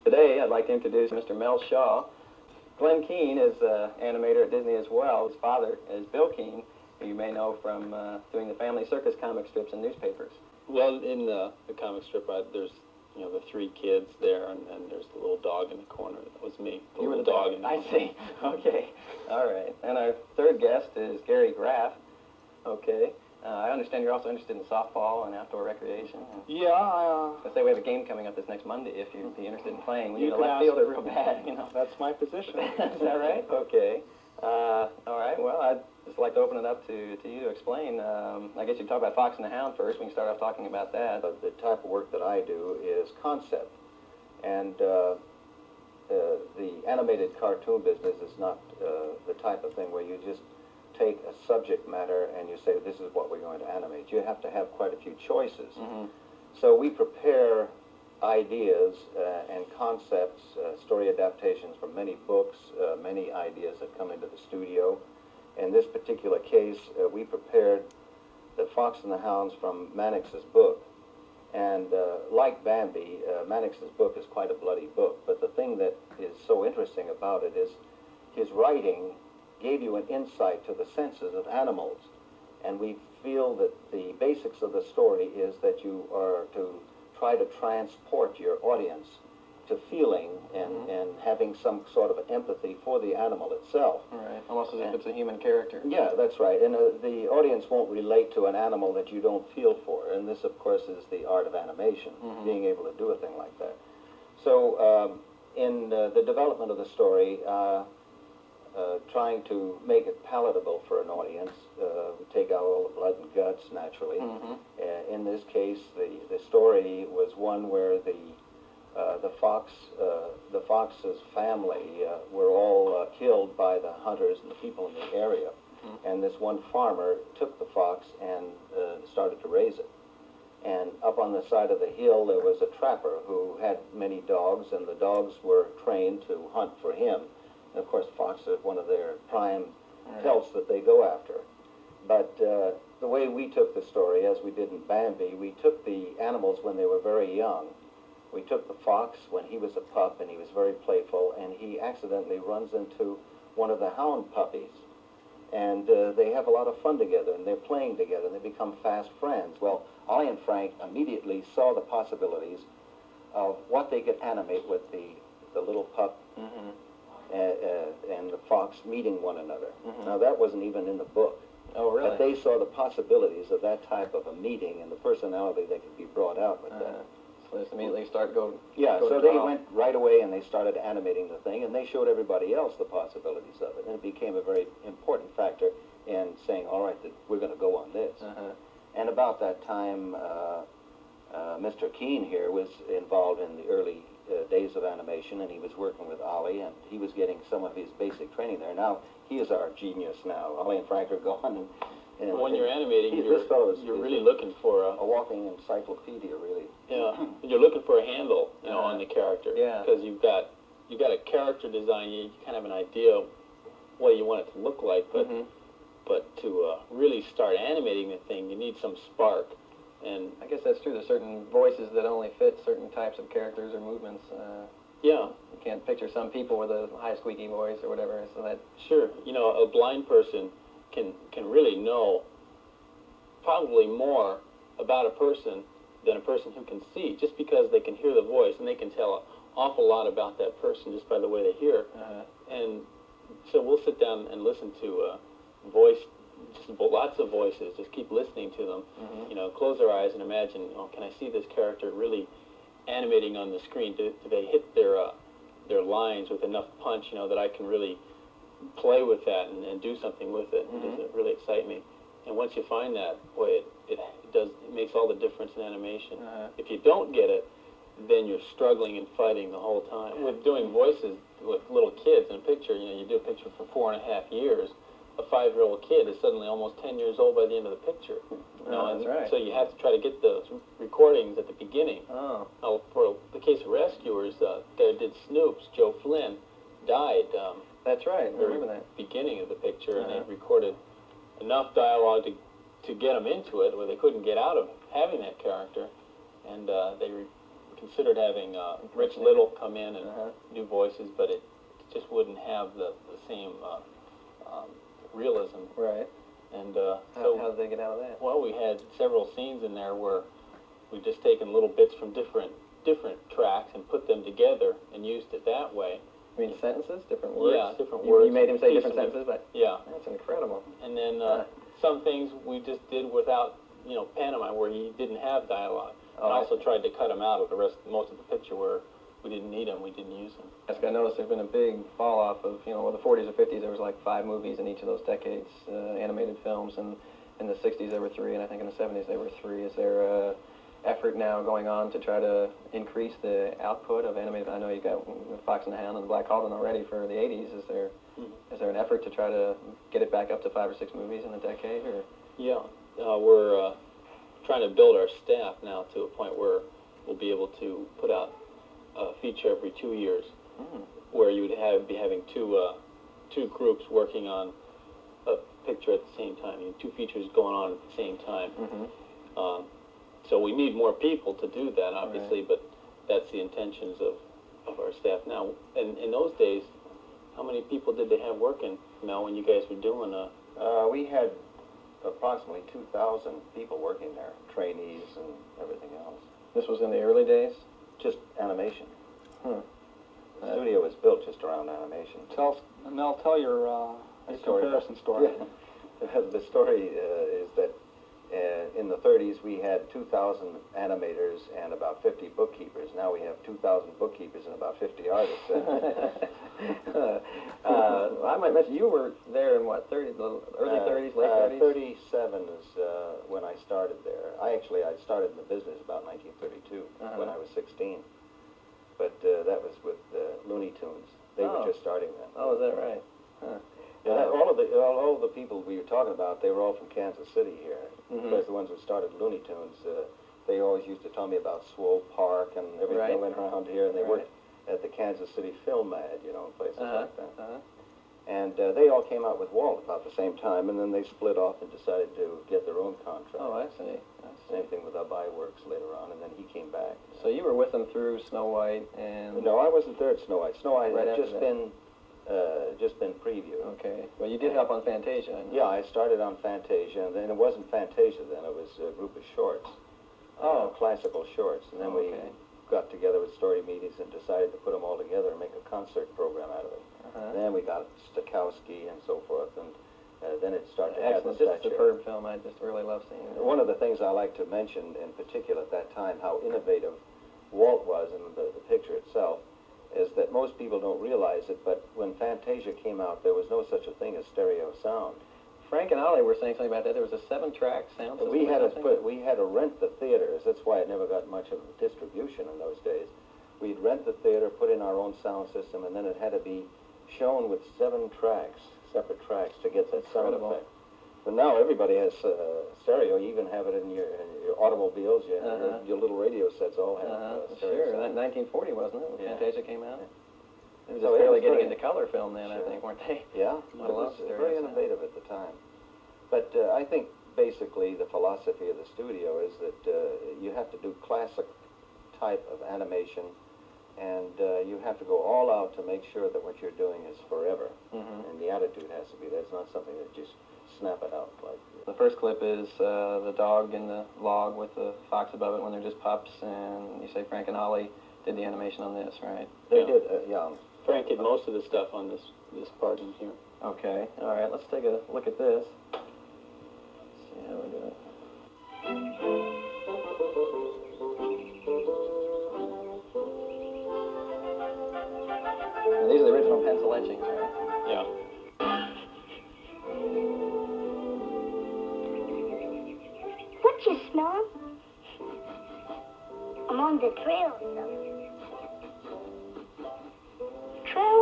Today, I'd like to introduce Mr. Mel Shaw. Glen Keane is an animator at Disney as well. His father is Bill Keane, who you may know from doing the Family Circus comic strips and newspapers. Well, in the comic strip, there's the three kids there, and there's the little dog in the corner. That was me. You were the dog in the I see. Okay. All right. And our third guest is Gary Graff. Okay. I understand you're also interested in softball and outdoor recreation. Yeah. I say we have a game coming up this next Monday if you'd be interested in playing. We need a could left fielder real bad, you know. That's my position. Is that right? Okay. All right. Well, I'd just like to open it up to you to explain. I guess you'd talk about Fox and the Hound first. We can start off talking about that. The type of work that I do is concept. And the animated cartoon business is not the type of thing where you just take a subject matter and you say, this is what we're going to animate. You have to have quite a few choices. Mm-hmm. So we prepare ideas and concepts, story adaptations from many books, many ideas that come into the studio. In this particular case, we prepared the Fox and the Hounds from Mannix's book. And like Bambi, Mannix's book is quite a bloody book. But the thing that is so interesting about it is his writing gave you an insight to the senses of animals. And we feel that the basics of the story is that you are to try to transport your audience to feeling and having some sort of empathy for the animal itself. Right, almost as if it's a human character. Yeah, that's right. And the audience won't relate to an animal that you don't feel for. And this, of course, is the art of animation, being able to do a thing like that. So in the development of the story, trying to make it palatable for an audience, we take out all the blood and guts, naturally. In this case, the story was one where the fox's family were all killed by the hunters and the people in the area. And this one farmer took the fox and started to raise it. And up on the side of the hill, there was a trapper who had many dogs, and the dogs were trained to hunt for him. And of course, fox is one of their prime pelts that they go after. But the way we took the story, as we did in Bambi, we took the animals when they were very young. We took the fox when he was a pup, and he was very playful, and he accidentally runs into one of the hound puppies. And they have a lot of fun together, and they're playing together, and they become fast friends. Well, Ollie and Frank immediately saw the possibilities of what they could animate with the little pup and the fox meeting one another. Now, that wasn't even in the book. Oh, really? But they saw the possibilities of that type of a meeting and the personality that could be brought out with that. So they just immediately So they went right away and they started animating the thing, and they showed everybody else the possibilities of it. And it became a very important factor in saying, all right, we're going to go on this. And about that time, Mr. Keane here was involved in the early days of animation, and he was working with Ollie, and he was getting some of his basic training there. Now, he is our genius now. Ollie and Frank are gone. And when you're animating, you're really looking for a walking encyclopedia, really. Yeah, you're looking for a handle, on the character. Yeah. Because you've got a character design. You kind of have an idea of what you want it to look like, but to really start animating the thing, you need some spark. And I guess that's true. There's certain voices that only fit certain types of characters or movements. Yeah. You can't picture some people with a high squeaky voice or whatever. So that. Sure. A blind person can really know probably more about a person than a person who can see, just because they can hear the voice, and they can tell an awful lot about that person just by the way they hear. And so we'll sit down and listen to just lots of voices, just keep listening to them. Close our eyes and imagine, can I see this character really animating on the screen? Do they hit their lines with enough punch, that I can really play with that and do something with it? Does it really excite me? And once you find that, boy, it makes all the difference in animation. If you don't get it, then you're struggling and fighting the whole time. With doing voices with little kids in a picture, you do a picture for 4.5 years. A 5-year-old kid is suddenly almost 10 years old by the end of the picture. That's right. So you have to try to get those recordings at the beginning. Oh. Now, for the case of Rescuers, the guy who did Snoops, Joe Flynn, died. That's right. I remember that. Beginning of the picture, and they recorded enough dialogue to get them into it, where they couldn't get out of having that character, and they considered having Rich Little come in and do voices, but it just wouldn't have the same realism. Right. And how did they get out of that? well, we had several scenes in there where we'd just taken little bits from different tracks and put them together and used it that way. You mean sentences, different words? Yeah, different words. You made him say different sentences, but yeah, that's incredible. and then some things we just did without, pantomime, where he didn't have dialogue. Oh, and also tried to cut him out of most of the picture where we didn't need him, we didn't use him. I noticed there's been a big fall off of, the 40s or 50s, there was like 5 movies in each of those decades, animated films, and in the 60s there were 3, and I think in the 70s there were 3. Is there a effort now going on to try to increase the output of animated? I know you got Fox and the Hound and the Black Cauldron already for the 80s. Is there an effort to try to get it back up to 5 or 6 movies in a decade? Or? Yeah, we're trying to build our staff now to a point where we'll be able to put out a feature every 2 years, where you would be having two groups working on a picture at the same time. 2 features going on at the same time. So we need more people to do that, obviously, but that's the intentions of our staff now. And in those days, how many people did they have working, Mel, when you guys were doing We had approximately 2,000 people working there, trainees and everything else. This was in the early days? Just animation. The studio was built just around animation. Mel, tell your comparison story. The story is that in the 30s we had 2,000 animators and about 50 bookkeepers. Now we have 2,000 bookkeepers and about 50 artists. I might mention, you were there in what, early 30s, late 30s? 37 is when I started there. I started in the business about 1932 when I was 16. But that was with Looney Tunes. They were just starting then. Oh, is that right? All of the people we were talking about, they were all from Kansas City here. Because the ones who started Looney Tunes, they always used to tell me about Swole Park and everything that went around here, and they worked at the Kansas City Film Ad, places like that. And they all came out with Walt about the same time, and then they split off and decided to get their own contract. Oh, I see. Same thing with Abai Works later on, and then he came back. So you were with them through Snow White and... No, I wasn't there at Snow White. Snow White had just been previewed. Okay. Well, you did help on Fantasia. I know. Yeah, I started on Fantasia, and then it wasn't Fantasia then, it was a group of shorts. Classical shorts. And then we got together with Story Meetings and decided to put them all together and make a concert program out of it. And then we got Stokowski and so forth, and then it started to have the It's just a stature. superb film. I just really love seeing it. One of the things I like to mention in particular at that time, how innovative Walt was in the picture itself, is that most people don't realize it, but when Fantasia came out, there was no such a thing as stereo sound. Frank and Ollie were saying something about that. There was a 7-track sound system. We had to rent the theaters. That's why it never got much of distribution in those days. We'd rent the theater, put in our own sound system, and then it had to be shown with 7 tracks, separate tracks, to get that sound effect. But now everybody has stereo. You even have it in your automobiles. Your little radio sets all have stereo. Sure, that 1940, wasn't it, when Fantasia came out? They were So just it barely was getting very- into color film then, I think, weren't they? Yeah, I it love was stereo very sound. innovative at the time. But I think basically the philosophy of the studio is that you have to do classic type of animation, and you have to go all out to make sure that what you're doing is forever. And the attitude has to be there. It's not something that just snap it out like. The first clip is the dog in the log with the fox above it when they're just pups, and you say Frank and Ollie did the animation on this, right? They did, yeah. Frank did most of the stuff on this part in here. Okay, all right, let's take a look at this. See how we do it. Now, these are the original pencil etchings, right? Yeah. What you smell? I'm on the trail, so. Trail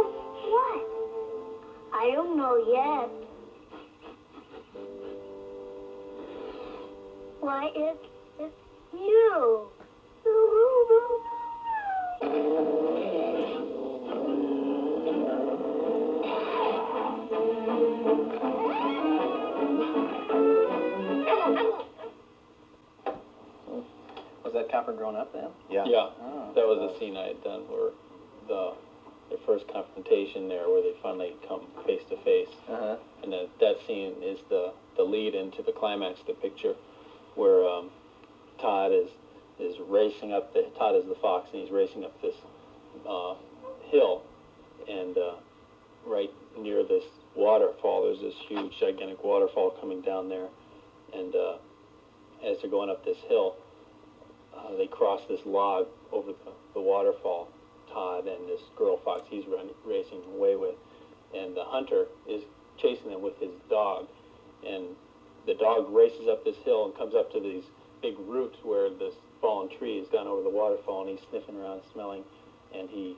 what? I don't know yet. Why, it's you. Was that copper grown up then? Yeah. Yeah, Oh. that was a scene I had done where their first confrontation there, where they finally come face to face. Uh-huh. And that scene is the lead into the climax of the picture, where Todd is racing up Todd is the fox, and he's racing up this hill, and right near this waterfall, there's this huge, gigantic waterfall coming down there, and as they're going up this hill, they cross this log over the waterfall, Todd and this girl fox he's racing away with, and the hunter is chasing them with his dog, and the dog races up this hill and comes up to these big roots where this fallen tree has gone over the waterfall, and he's sniffing around, smelling, and he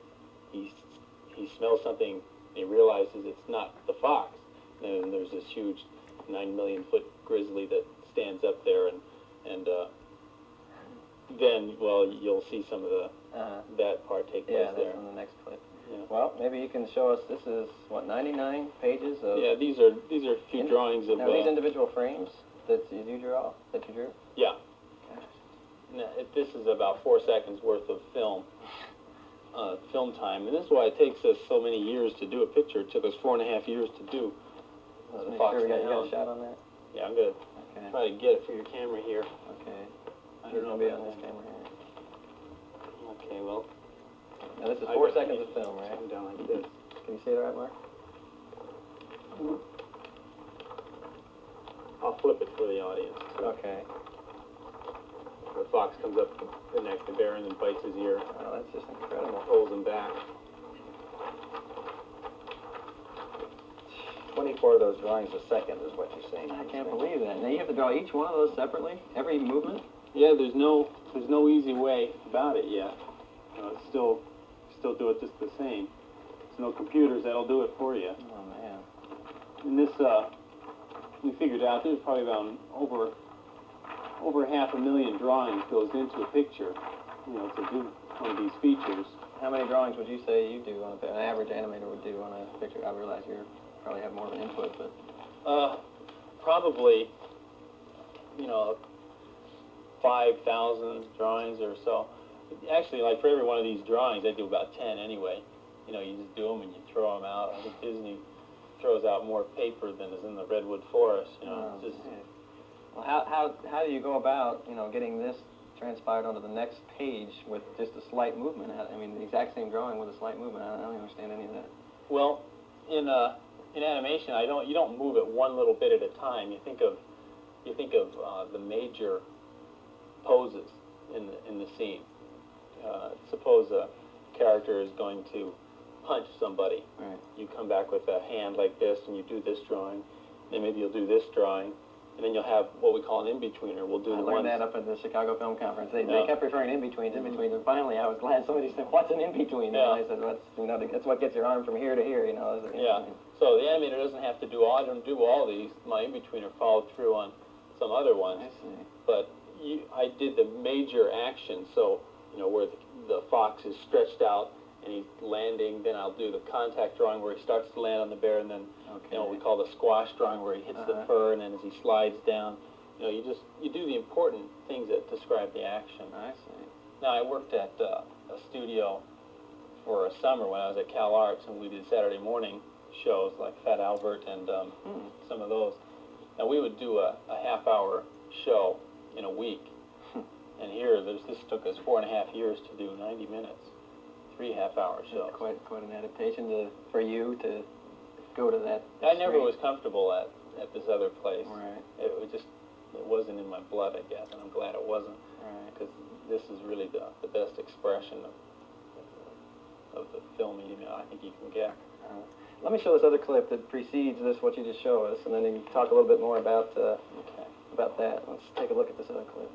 smells something, and he realizes it's not the fox. And there's this huge 9 million foot grizzly that stands up there, and then, well, you'll see some of that part take place Yeah, there. that's in the next clip. Yeah. Well, maybe you can show us, this is, what, 99 pages of... Yeah, these are a few drawings of... Now, these individual frames that you drew? Yeah. Now, this is about 4 seconds worth of film time, and this is why it takes us so many years to do a picture. It took us 4.5 years to do the Make fox sure we and got hound. a shot on that? Yeah, I'm gonna Okay. try to get it for your camera here. Okay. I You're don't know going to be if on I- this camera here. Okay, well, Now, this is I 4 got seconds these of film, right? come down like this. Can you see it all right, Mark? I'll flip it for the audience. Okay. The fox comes up the neck to bear and then bites his ear, Oh, that's just incredible. pulls him back. 24 of those drawings a second is what you're saying. I can't believe that. Now, you have to draw each one of those separately? Every movement? Yeah, there's no easy way about it yet. It's still do it just the same. There's no computers that'll do it for you. Oh, man. And this, we figured out there's probably about over 500,000 drawings goes into a picture, to do one of these features. How many drawings would you say you do on an average animator would do on a picture? I realize you probably have more of an input, but... Probably, 5,000 drawings or so. Actually, like for every one of these drawings, I do about 10 anyway. You just do them and you throw them out. I think Disney throws out more paper than is in the redwood forest. Oh, It's just, man. Well, how do you go about, getting this transpired onto the next page with just a slight movement? I mean, the exact same drawing with a slight movement. I don't understand any of that. well, in animation, you don't move it one little bit at a time. You think of the major poses in the scene. Suppose a character is going to punch somebody. Right. You come back with a hand like this, and you do this drawing. Then maybe you'll do this drawing, and then you'll have what we call an in-betweener. We'll do I the learned ones. that up at the Chicago Film Conference. They Yeah. kept referring in-betweens, and finally I was glad somebody said, what's an in-between? Yeah. And I said, that's what gets your arm from here to here, as an Yeah. in-between. So the animator doesn't have to do all. I don't do all these. My in-betweener followed through on some other ones. I see. But I did the major action, so where the fox is stretched out and he's landing. Then I'll do the contact drawing where he starts to land on the bear, and then Okay. what we call the squash drawing where he hits the fur, and then as he slides down, you do the important things that describe the action. I see. Now I worked at a studio for a summer when I was at Cal Arts, and we did Saturday morning shows like Fat Albert and some of those. Now we would do a half-hour show in a week. And here, this took us 4.5 years to do 90 minutes, 3 half-hour shows. Quite an adaptation for you to go to that. I never extreme. was comfortable at this other place. Right. It wasn't in my blood, I guess, and I'm glad it wasn't, Right. because this is really the best expression of the film medium I think you can get. Let me show this other clip that precedes this, what you just showed us, and then you can talk a little bit more about that. Let's take a look at this other clip.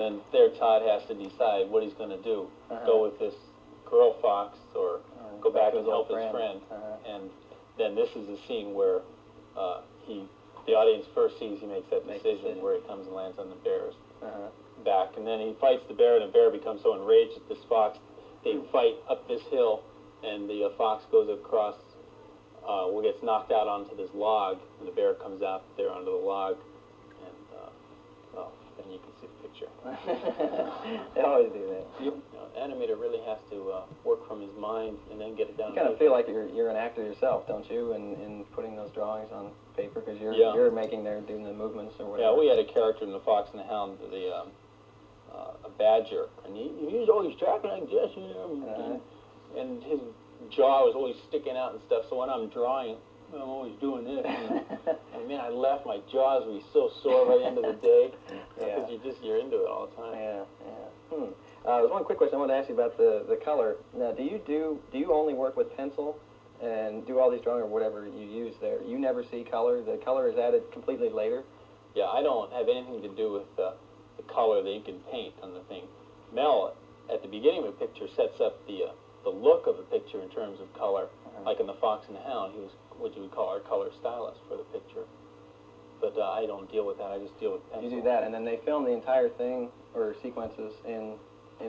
then there Todd has to decide what he's going to do. Go with this girl fox or go back and help his friend. And then this is the scene where the audience first sees he makes that decision where he comes and lands on the bear's back. And then he fights the bear, and the bear becomes so enraged at this fox. They fight up this hill, and the fox goes across, gets knocked out onto this log, and the bear comes out there onto the log. And you can see the picture. They always do that. Animator really has to work from his mind and then get it down. You kind of feel like you're an actor yourself, don't you, in putting those drawings on paper, because you're making doing the movements or whatever. Yeah, we had a character in The Fox and the Hound, a badger, and he was always talking like this, and his jaw was always sticking out and stuff. So when I'm drawing, I'm always doing this. And man, I left, my jaws would be so sore by the end of the day, because you're into it all the time. There's one quick question I wanted to ask you about the color. Now, do you only work with pencil and do all these drawings or whatever you use there? You never see color? The color is added completely later? Yeah, I don't have anything to do with the color, the ink and paint on the thing. Mel, at the beginning of a picture, sets up the look of a picture in terms of color. Like in The Fox and the Hound, he was what you would call our color stylist for the picture. But I don't deal with that. I just deal with pencil. You do that, and then they film the entire thing or sequences in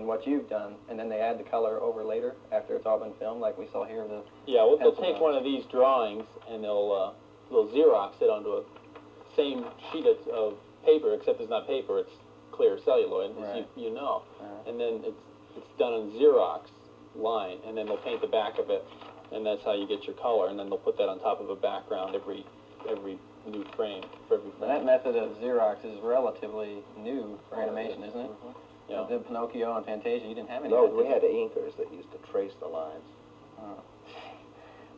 what you've done, and then they add the color over later after it's all been filmed, like we saw here. Well, they'll take one of these drawings and they'll Xerox it onto a same sheet of paper, except it's not paper; it's clear celluloid, as you know. And then it's done on Xerox line, and then they'll paint the back of it, and that's how you get your color. And then they'll put that on top of a background every new frame for every frame. That method of Xerox is relatively new for animation, isn't it? Yeah. The Pinocchio and Fantasia, you didn't have any. No, we had inkers that used to trace the lines.